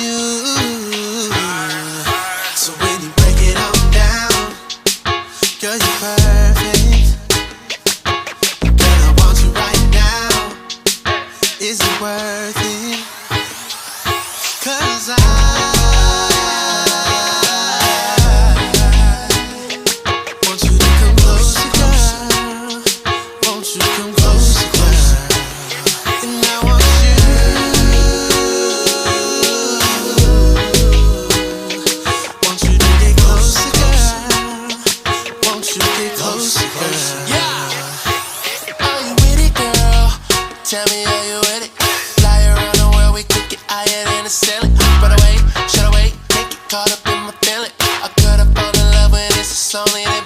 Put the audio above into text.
you. So when you break it on down, girl, you're perfect. Girl, I want you right now. Is it worth it? 'Cause I want you to come closer, girl. Won't you come closer, girl? And I want you. Want you to get closer, girl. Won't you get closer, girl? Yeah. Are you with it, girl? Tell me, are you with it? Fly around the world, we could get higher than the ceiling. Run away, shut away, take it caught up in my feeling. I could've fallen in love with this, it's only this.